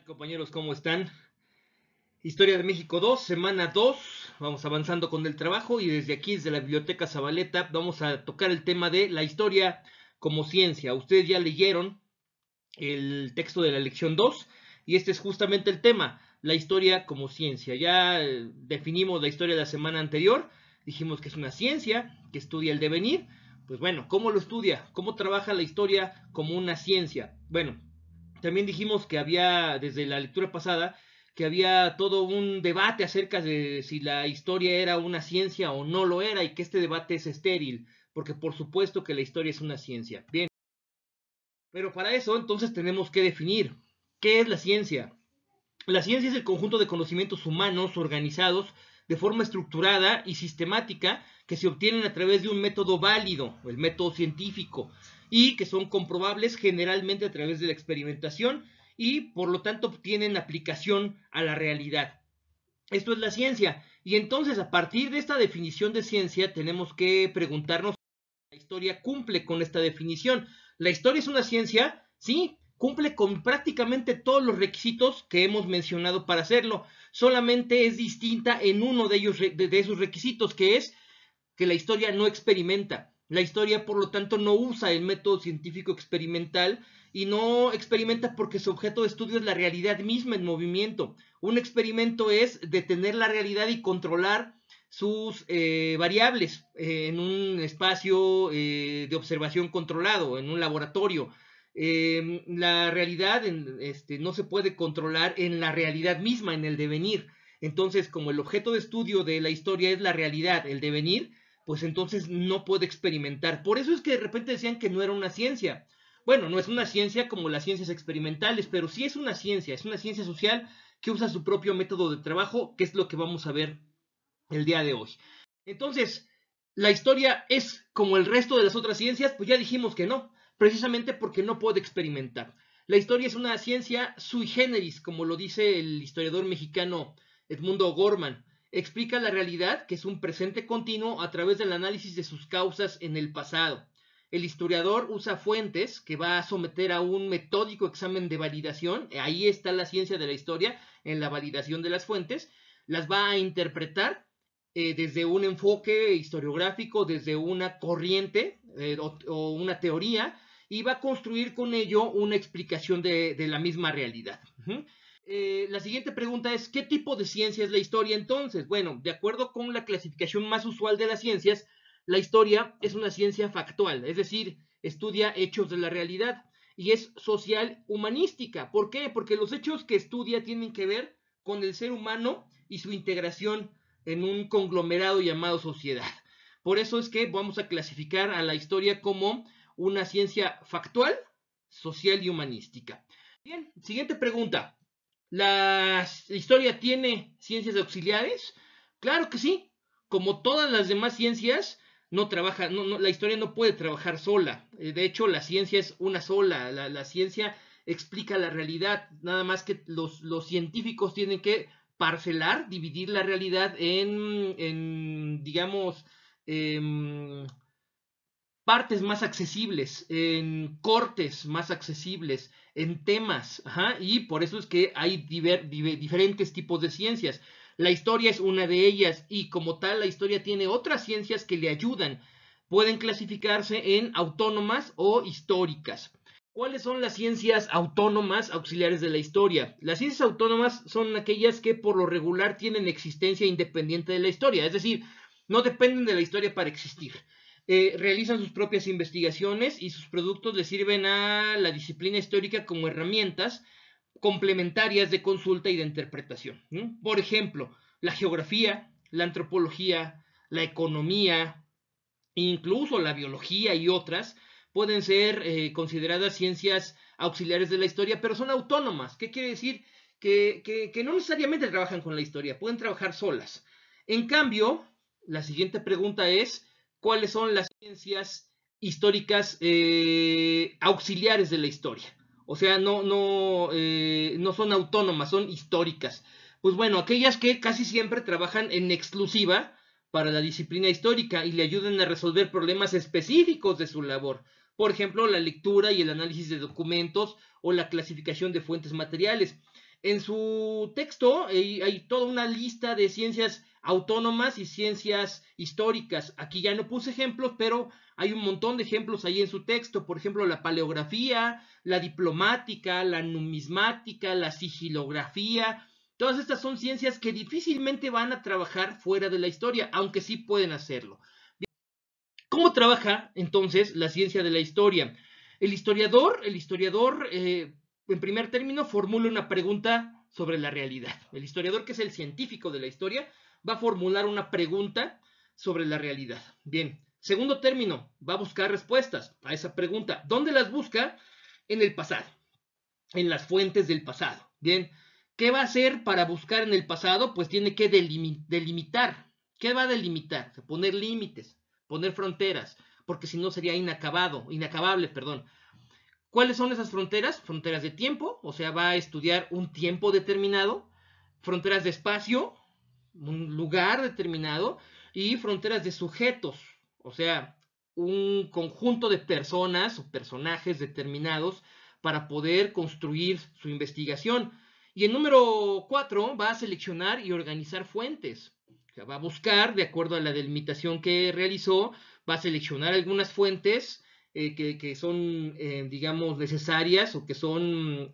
Compañeros, ¿cómo están? Historia de México 2, semana 2. Vamos avanzando con el trabajo y desde aquí, desde la Biblioteca Zabaleta, vamos a tocar el tema de la historia como ciencia. Ustedes ya leyeron el texto de la lección 2 y este es justamente el tema, la historia como ciencia. Ya definimos la historia de la semana anterior, dijimos que es una ciencia que estudia el devenir. Pues bueno, ¿cómo lo estudia? ¿Cómo trabaja la historia como una ciencia? Bueno, también dijimos que había, desde la lectura pasada, que había todo un debate acerca de si la historia era una ciencia o no lo era y que este debate es estéril, porque por supuesto que la historia es una ciencia. Bien, pero para eso entonces tenemos que definir qué es la ciencia. La ciencia es el conjunto de conocimientos humanos organizados de forma estructurada y sistemática que se obtienen a través de un método válido, el método científico, y que son comprobables generalmente a través de la experimentación y por lo tanto tienen aplicación a la realidad. Esto es la ciencia. Y entonces a partir de esta definición de ciencia tenemos que preguntarnos si la historia cumple con esta definición. ¿La historia es una ciencia? Sí, cumple con prácticamente todos los requisitos que hemos mencionado para hacerlo. Solamente es distinta en uno de ellos, de esos requisitos, que es que la historia no experimenta. La historia, por lo tanto, no usa el método científico experimental y no experimenta porque su objeto de estudio es la realidad misma en movimiento. Un experimento es detener la realidad y controlar sus variables en un espacio de observación controlado, en un laboratorio. La realidad no se puede controlar en la realidad misma, en el devenir. Entonces, como el objeto de estudio de la historia es la realidad, el devenir, pues entonces no puede experimentar. Por eso es que de repente decían que no era una ciencia. Bueno, no es una ciencia como las ciencias experimentales, pero sí es una ciencia social que usa su propio método de trabajo, que es lo que vamos a ver el día de hoy. Entonces, ¿la historia es como el resto de las otras ciencias? Pues ya dijimos que no, precisamente porque no puede experimentar. La historia es una ciencia sui generis, como lo dice el historiador mexicano Edmundo Gorman. Explica la realidad, que es un presente continuo, a través del análisis de sus causas en el pasado. El historiador usa fuentes que va a someter a un metódico examen de validación. Ahí está la ciencia de la historia, en la validación de las fuentes. Las va a interpretar desde un enfoque historiográfico, desde una corriente o una teoría, y va a construir con ello una explicación de la misma realidad. La siguiente pregunta es, ¿qué tipo de ciencia es la historia entonces? Bueno, de acuerdo con la clasificación más usual de las ciencias, la historia es una ciencia factual, es decir, estudia hechos de la realidad y es social humanística. ¿Por qué? Porque los hechos que estudia tienen que ver con el ser humano y su integración en un conglomerado llamado sociedad. Por eso es que vamos a clasificar a la historia como una ciencia factual, social y humanística. Bien, siguiente pregunta. ¿La historia tiene ciencias auxiliares? Claro que sí. Como todas las demás ciencias, no trabaja, la historia no puede trabajar sola. De hecho, la ciencia es una sola. La ciencia explica la realidad. Nada más que los científicos tienen que parcelar, dividir la realidad en digamos, partes más accesibles, en cortes más accesibles, en temas, ajá, y por eso es que hay diferentes tipos de ciencias. La historia es una de ellas y como tal la historia tiene otras ciencias que le ayudan. Pueden clasificarse en autónomas o históricas. ¿Cuáles son las ciencias autónomas auxiliares de la historia? Las ciencias autónomas son aquellas que por lo regular tienen existencia independiente de la historia, es decir, no dependen de la historia para existir. Realizan sus propias investigaciones y sus productos le sirven a la disciplina histórica como herramientas complementarias de consulta y de interpretación. Por ejemplo, la geografía, la antropología, la economía, incluso la biología y otras pueden ser consideradas ciencias auxiliares de la historia, pero son autónomas. ¿Qué quiere decir? Que no necesariamente trabajan con la historia, pueden trabajar solas. En cambio, la siguiente pregunta es, ¿cuáles son las ciencias históricas auxiliares de la historia? O sea, no son autónomas, son históricas. Pues bueno, aquellas que casi siempre trabajan en exclusiva para la disciplina histórica y le ayuden a resolver problemas específicos de su labor. Por ejemplo, la lectura y el análisis de documentos o la clasificación de fuentes materiales. En su texto hay toda una lista de ciencias autónomas y ciencias históricas. Aquí ya no puse ejemplos, pero hay un montón de ejemplos ahí en su texto. Por ejemplo, la paleografía, la diplomática, la numismática, la sigilografía. Todas estas son ciencias que difícilmente van a trabajar fuera de la historia, aunque sí pueden hacerlo. ¿Cómo trabaja entonces la ciencia de la historia? El historiador, en primer término, formula una pregunta sobre la realidad. El historiador, que es el científico de la historia, va a formular una pregunta sobre la realidad. Bien, segundo término, va a buscar respuestas a esa pregunta. ¿Dónde las busca? En el pasado, en las fuentes del pasado. Bien, ¿qué va a hacer para buscar en el pasado? Pues tiene que delimitar. ¿Qué va a delimitar? Poner límites, poner fronteras, porque si no sería inacabable, perdón. ¿Cuáles son esas fronteras? Fronteras de tiempo, o sea, va a estudiar un tiempo determinado, fronteras de espacio, un lugar determinado, y fronteras de sujetos, o sea, un conjunto de personas o personajes determinados para poder construir su investigación. Y el número 4 va a seleccionar y organizar fuentes. O sea, va a buscar, de acuerdo a la delimitación que realizó, va a seleccionar algunas fuentes que son, digamos, necesarias o que son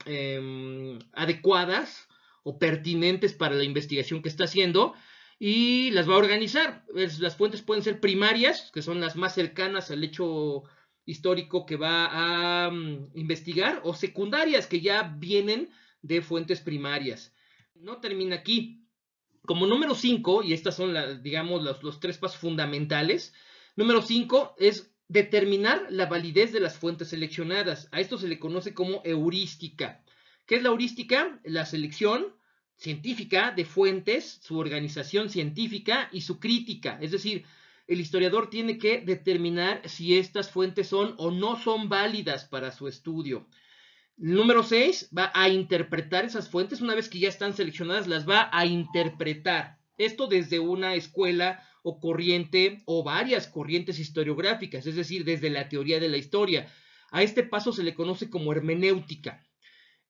adecuadas o pertinentes para la investigación que está haciendo, y las va a organizar. Las fuentes pueden ser primarias, que son las más cercanas al hecho histórico que va a investigar, o secundarias, que ya vienen de fuentes primarias. No termina aquí. Como número 5, y estas son, digamos, los tres pasos fundamentales, número 5 es determinar la validez de las fuentes seleccionadas. A esto se le conoce como heurística. ¿Qué es la heurística? La selección científica de fuentes, su organización científica y su crítica. Es decir, el historiador tiene que determinar si estas fuentes son o no son válidas para su estudio. Número 6, va a interpretar esas fuentes. Una vez que ya están seleccionadas, las va a interpretar. Esto desde una escuela o corriente o varias corrientes historiográficas, es decir, desde la teoría de la historia. A este paso se le conoce como hermenéutica.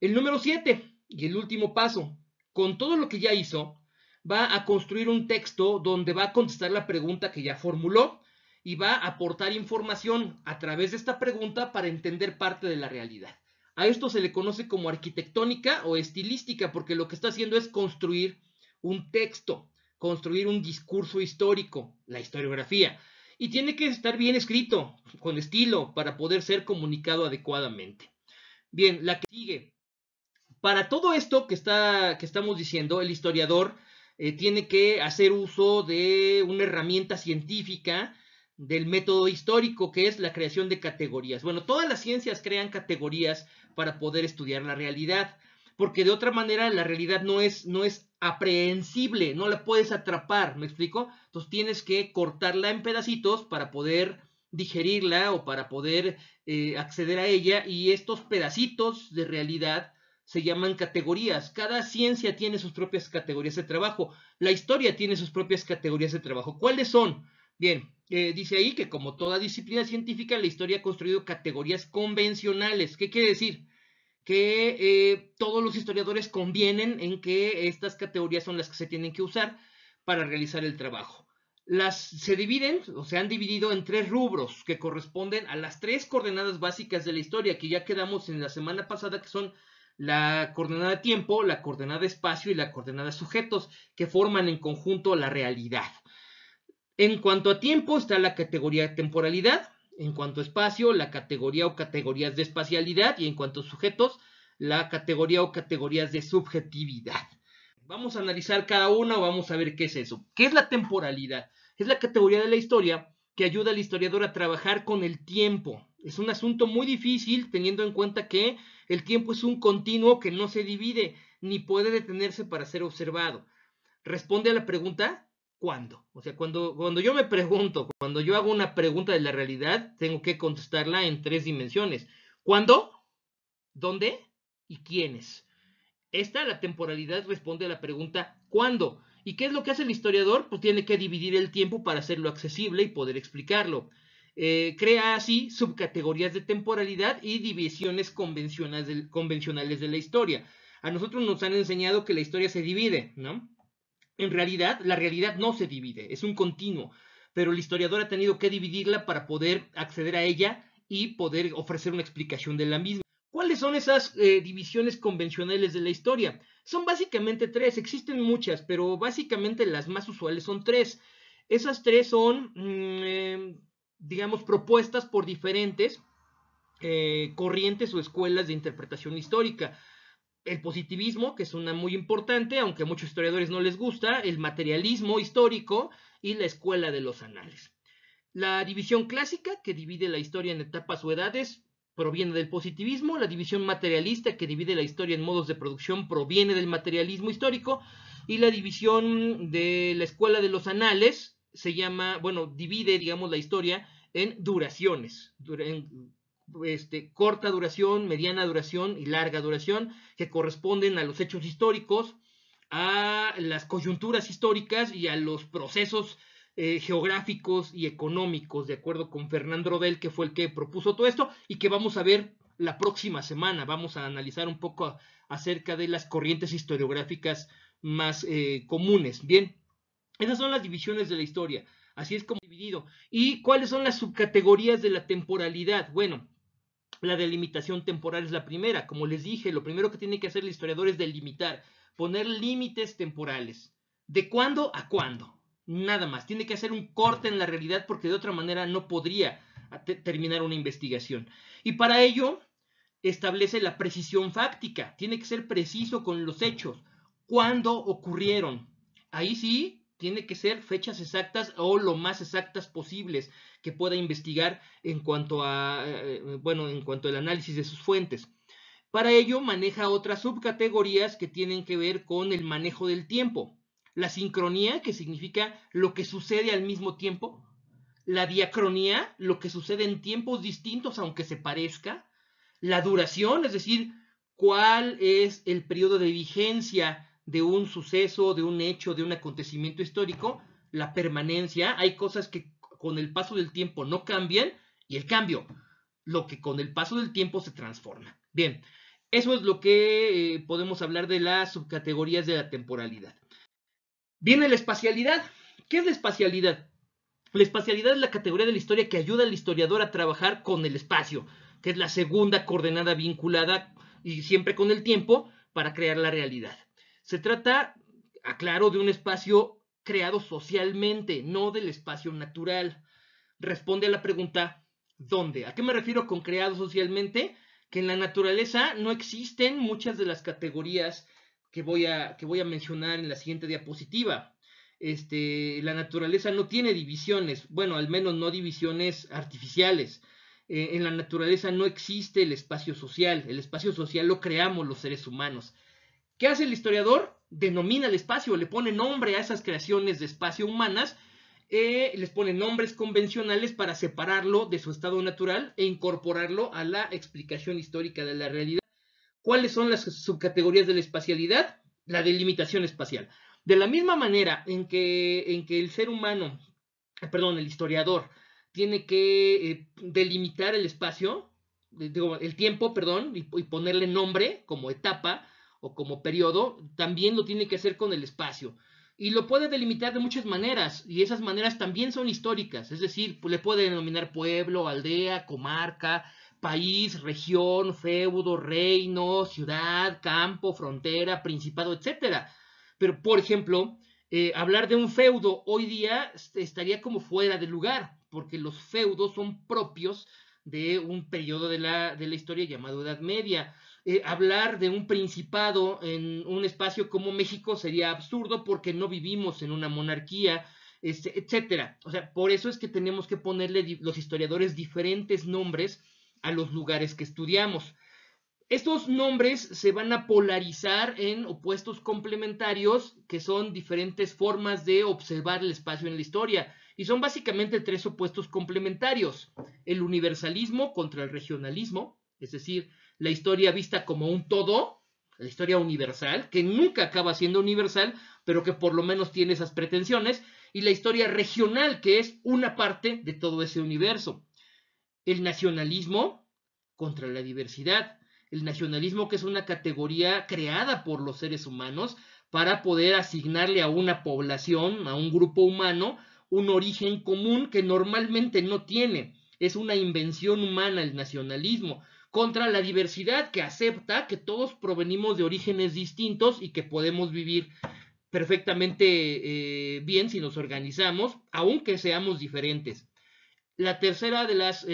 El número 7 y el último paso, con todo lo que ya hizo, va a construir un texto donde va a contestar la pregunta que ya formuló y va a aportar información a través de esta pregunta para entender parte de la realidad. A esto se le conoce como arquitectónica o estilística, porque lo que está haciendo es construir un texto, construir un discurso histórico, la historiografía, y tiene que estar bien escrito, con estilo, para poder ser comunicado adecuadamente. Bien, la que sigue. Para todo esto que estamos diciendo, el historiador tiene que hacer uso de una herramienta científica del método histórico, que es la creación de categorías. Bueno, todas las ciencias crean categorías para poder estudiar la realidad, porque de otra manera la realidad no es aprehensible, no la puedes atrapar, ¿me explico? Entonces tienes que cortarla en pedacitos para poder digerirla o para poder acceder a ella, y estos pedacitos de realidad se llaman categorías. Cada ciencia tiene sus propias categorías de trabajo. La historia tiene sus propias categorías de trabajo. ¿Cuáles son? Bien, dice ahí que como toda disciplina científica, la historia ha construido categorías convencionales. ¿Qué quiere decir? Que todos los historiadores convienen en que estas categorías son las que se tienen que usar para realizar el trabajo. Se dividen, o se han dividido en 3 rubros que corresponden a las 3 coordenadas básicas de la historia, que ya quedamos en la semana pasada, que son la coordenada tiempo, la coordenada espacio y la coordenada sujetos, que forman en conjunto la realidad. En cuanto a tiempo está la categoría de temporalidad, en cuanto a espacio la categoría o categorías de espacialidad, y en cuanto a sujetos la categoría o categorías de subjetividad. Vamos a analizar cada una o vamos a ver qué es eso. ¿Qué es la temporalidad? Es la categoría de la historia que ayuda al historiador a trabajar con el tiempo. Es un asunto muy difícil teniendo en cuenta que el tiempo es un continuo que no se divide ni puede detenerse para ser observado. Responde a la pregunta ¿cuándo? O sea, cuando yo me pregunto, cuando yo hago una pregunta de la realidad, tengo que contestarla en 3 dimensiones. ¿Cuándo? ¿Dónde? ¿Y quiénes? La temporalidad, responde a la pregunta ¿cuándo? ¿Y qué es lo que hace el historiador? Pues tiene que dividir el tiempo para hacerlo accesible y poder explicarlo. Crea así subcategorías de temporalidad y divisiones convencionales de la historia. A nosotros nos han enseñado que la historia se divide, ¿no? En realidad, la realidad no se divide, es un continuo, pero el historiador ha tenido que dividirla para poder acceder a ella y poder ofrecer una explicación de la misma. ¿Cuáles son esas divisiones convencionales de la historia? Son básicamente tres, existen muchas, pero básicamente las más usuales son tres. Esas tres son, digamos, propuestas por diferentes corrientes o escuelas de interpretación histórica. El positivismo, que es una muy importante, aunque a muchos historiadores no les gusta, el materialismo histórico y la escuela de los anales. La división clásica, que divide la historia en etapas o edades, proviene del positivismo. La división materialista, que divide la historia en modos de producción, proviene del materialismo histórico. Y la división de la escuela de los anales se llama, bueno, divide, digamos, la historia en duraciones, corta duración, mediana duración y larga duración, que corresponden a los hechos históricos, a las coyunturas históricas y a los procesos geográficos y económicos, de acuerdo con Fernando Rodel, que fue el que propuso todo esto y que vamos a ver la próxima semana. Vamos a analizar un poco acerca de las corrientes historiográficas más comunes. Bien, esas son las divisiones de la historia. Así es como dividido. ¿Y cuáles son las subcategorías de la temporalidad? Bueno, la delimitación temporal es la primera. Como les dije, lo primero que tiene que hacer el historiador es delimitar, poner límites temporales. ¿De cuándo a cuándo? Nada más. Tiene que hacer un corte en la realidad porque de otra manera no podría terminar una investigación. Y para ello establece la precisión fáctica. Tiene que ser preciso con los hechos. ¿Cuándo ocurrieron? Ahí sí tiene que ser fechas exactas o lo más exactas posibles que pueda investigar en cuanto a, bueno, en cuanto al análisis de sus fuentes. Para ello maneja otras subcategorías que tienen que ver con el manejo del tiempo. La sincronía, que significa lo que sucede al mismo tiempo. La diacronía, lo que sucede en tiempos distintos aunque se parezca. La duración, es decir, cuál es el periodo de vigencia de un suceso, de un hecho, de un acontecimiento histórico. La permanencia, hay cosas que con el paso del tiempo no cambian, y el cambio, lo que con el paso del tiempo se transforma. Bien, eso es lo que podemos hablar de las subcategorías de la temporalidad. Viene la espacialidad. ¿Qué es la espacialidad? La espacialidad es la categoría de la historia que ayuda al historiador a trabajar con el espacio, que es la segunda coordenada vinculada y siempre con el tiempo para crear la realidad. Se trata, aclaro, de un espacio creado socialmente, no del espacio natural. Responde a la pregunta, ¿dónde? ¿A qué me refiero con creado socialmente? Que en la naturaleza no existen muchas de las categorías que voy a mencionar en la siguiente diapositiva. La naturaleza no tiene divisiones, bueno, al menos no divisiones artificiales. En la naturaleza no existe el espacio social lo creamos los seres humanos. ¿Qué hace el historiador? Denomina el espacio, le pone nombre a esas creaciones de espacio humanas, les pone nombres convencionales para separarlo de su estado natural e incorporarlo a la explicación histórica de la realidad. ¿Cuáles son las subcategorías de la espacialidad? La delimitación espacial. De la misma manera en que el ser humano, perdón, el historiador, tiene que delimitar el espacio, digo, el tiempo, perdón, y ponerle nombre como etapa o como periodo, también lo tiene que hacer con el espacio. Y lo puede delimitar de muchas maneras, y esas maneras también son históricas, es decir, le puede denominar pueblo, aldea, comarca, país, región, feudo, reino, ciudad, campo, frontera, principado, etcétera. Pero, por ejemplo, hablar de un feudo hoy día estaría como fuera de lugar, porque los feudos son propios de un periodo de la historia llamado Edad Media. Hablar de un principado en un espacio como México sería absurdo porque no vivimos en una monarquía, etcétera. O sea, por eso es que tenemos que ponerle los historiadores diferentes nombres a los lugares que estudiamos. Estos nombres se van a polarizar en opuestos complementarios, que son diferentes formas de observar el espacio en la historia. Y son básicamente tres opuestos complementarios. El universalismo contra el regionalismo, es decir, la historia vista como un todo, la historia universal, que nunca acaba siendo universal, pero que por lo menos tiene esas pretensiones. Y la historia regional, que es una parte de todo ese universo. El nacionalismo contra la diversidad. El nacionalismo, que es una categoría creada por los seres humanos para poder asignarle a una población, a un grupo humano, un origen común que normalmente no tiene. Es una invención humana el nacionalismo, contra la diversidad, que acepta que todos provenimos de orígenes distintos y que podemos vivir perfectamente bien si nos organizamos, aunque seamos diferentes. La tercera de las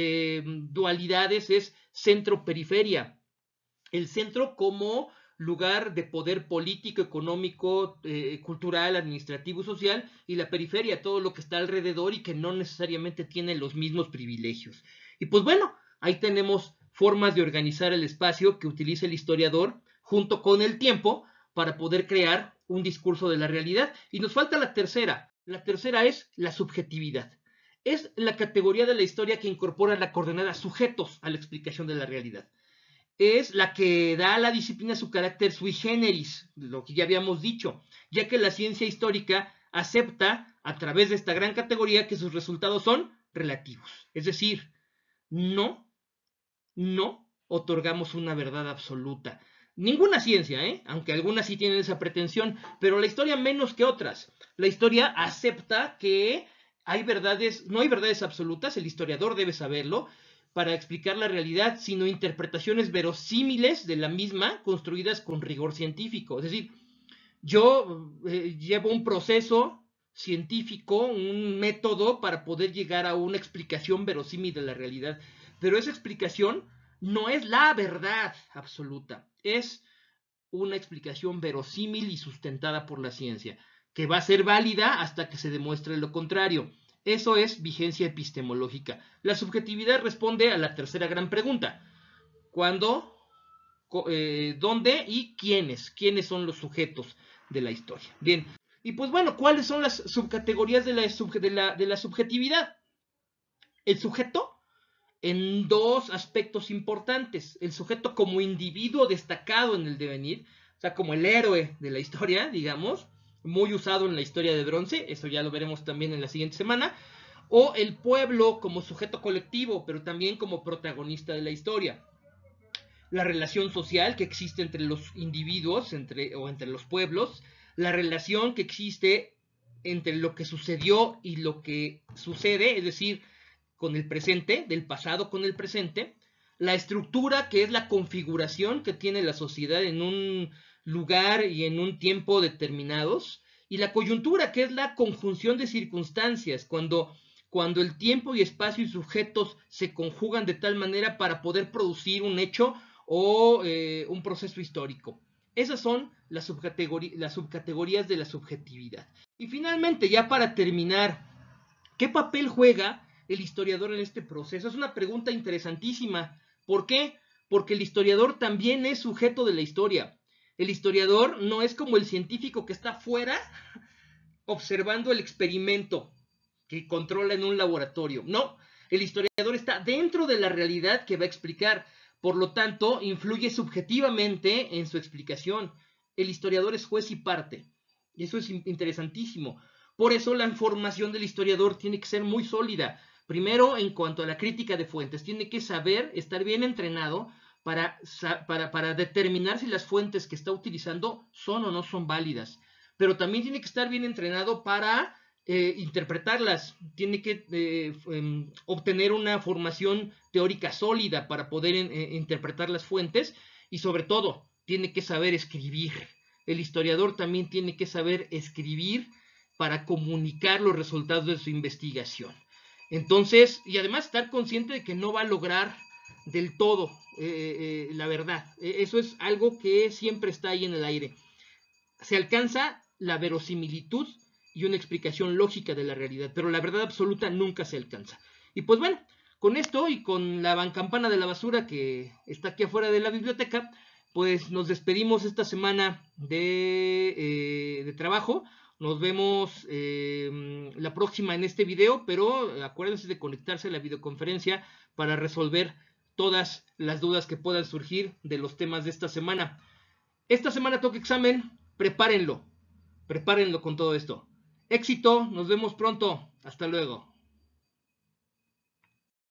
dualidades es centro-periferia. El centro como lugar de poder político, económico, cultural, administrativo y social, y la periferia, todo lo que está alrededor y que no necesariamente tiene los mismos privilegios. Y pues bueno, ahí tenemos formas de organizar el espacio que utiliza el historiador junto con el tiempo para poder crear un discurso de la realidad. Y nos falta la tercera. La tercera es la subjetividad. Es la categoría de la historia que incorpora la coordenada sujetos a la explicación de la realidad. Es la que da a la disciplina su carácter sui generis, lo que ya habíamos dicho, ya que la ciencia histórica acepta a través de esta gran categoría que sus resultados son relativos. Es decir, no otorgamos una verdad absoluta. Ninguna ciencia, aunque algunas sí tienen esa pretensión, pero la historia menos que otras. La historia acepta que no hay verdades absolutas, el historiador debe saberlo, para explicar la realidad, sino interpretaciones verosímiles de la misma, construidas con rigor científico. Es decir, yo llevo un proceso científico, un método para poder llegar a una explicación verosímil de la realidad, pero esa explicación no es la verdad absoluta, es una explicación verosímil y sustentada por la ciencia, que va a ser válida hasta que se demuestre lo contrario. Eso es vigencia epistemológica. La subjetividad responde a la tercera gran pregunta. ¿Cuándo, dónde y quiénes? ¿Quiénes son los sujetos de la historia? Bien, y pues bueno, ¿cuáles son las subcategorías de la subjetividad? El sujeto en dos aspectos importantes. El sujeto como individuo destacado en el devenir, o sea, como el héroe de la historia, digamos, muy usado en la historia de bronce, eso ya lo veremos también en la siguiente semana, o el pueblo como sujeto colectivo, pero también como protagonista de la historia. La relación social que existe entre los individuos o entre los pueblos, la relación que existe entre lo que sucedió y lo que sucede, es decir, con el presente, del pasado con el presente, la estructura que es la configuración que tiene la sociedad en un lugar y en un tiempo determinados, y la coyuntura que es la conjunción de circunstancias, cuando el tiempo y espacio y sujetos se conjugan de tal manera para poder producir un hecho o un proceso histórico. Esas son las subcategorías de la subjetividad. Y finalmente, ya para terminar, ¿qué papel juega el historiador en este proceso? Es una pregunta interesantísima. ¿Por qué? Porque el historiador también es sujeto de la historia. El historiador no es como el científico que está fuera observando el experimento que controla en un laboratorio. No, el historiador está dentro de la realidad que va a explicar. Por lo tanto, influye subjetivamente en su explicación. El historiador es juez y parte. Y eso es interesantísimo. Por eso la información del historiador tiene que ser muy sólida. Primero, en cuanto a la crítica de fuentes, tiene que saber, estar bien entrenado para determinar si las fuentes que está utilizando son o no son válidas. Pero también tiene que estar bien entrenado para interpretarlas. Tiene que obtener una formación teórica sólida para poder interpretar las fuentes y sobre todo tiene que saber escribir. El historiador también tiene que saber escribir para comunicar los resultados de su investigación. Entonces, y además estar consciente de que no va a lograr del todo la verdad. Eso es algo que siempre está ahí en el aire. Se alcanza la verosimilitud y una explicación lógica de la realidad, pero la verdad absoluta nunca se alcanza. Y pues bueno, con esto y con la bancampana de la basura que está aquí afuera de la biblioteca, pues nos despedimos esta semana de trabajo. Nos vemos la próxima en este video, pero acuérdense de conectarse a la videoconferencia para resolver todas las dudas que puedan surgir de los temas de esta semana. Esta semana toca examen, prepárenlo con todo esto. Éxito, nos vemos pronto, hasta luego.